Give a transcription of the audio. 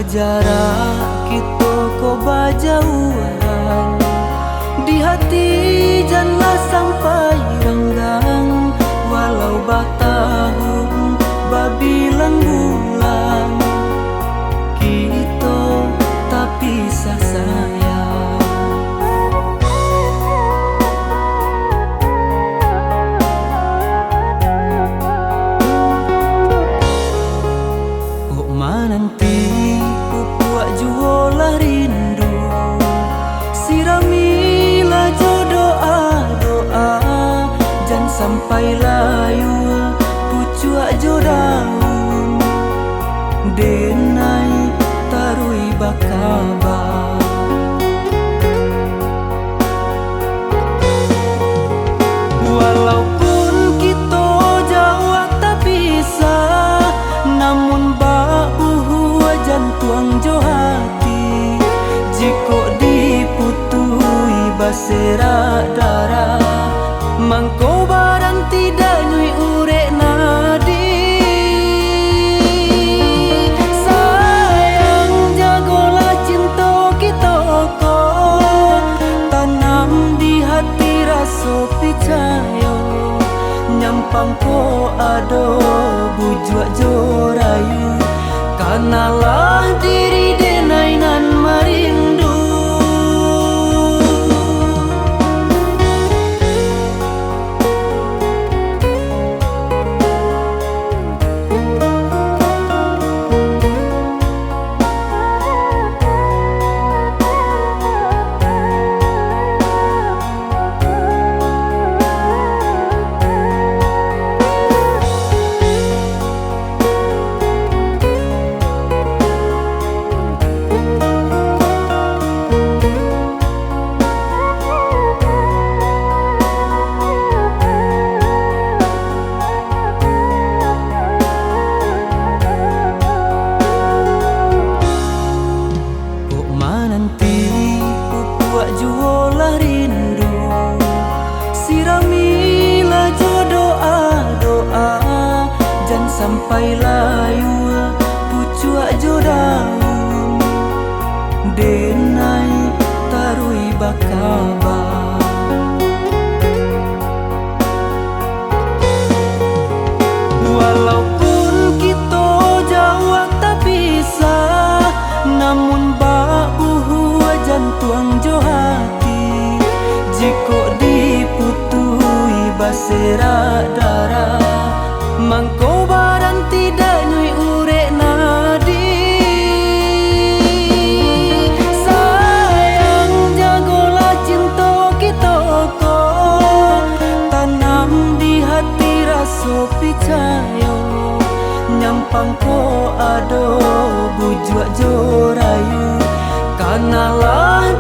Jarak kita kok bajauan, di hati janganlah sampai renggang. Walau batahun babilang bulan, kita tak pisah sayang. Kok menanti juolah rindu, siramilah jodoh doa, jangan sampai layu pucuk jodaun, denai tarui bakabar. Walaupun kita jauh tak bisa, namun bahu wajan tuang jo hati. Jika diputui baserak darah, mangko baran tidak nyui urek nadi. Sayang jagolah cinta kita ko, tanam di hati rasa percaya. Nyampang ko ado bujuak jorayu, kanalah diri denai nan merindu. Juolah rindu, siramilah jodoh doa, jangan sampai layu pucuk jodaun, denai tarui bakabar. Walaupun kita jauh tak bisa, namun bahu wajan tuang jo hati. Jika diputui baserak darah, mangko baran tidak nyui urek nadi. Sayang jagolah cinta kita ko, tanam di hati rasa percaya. Nyampang ko ado bujuak jorayu, kanalah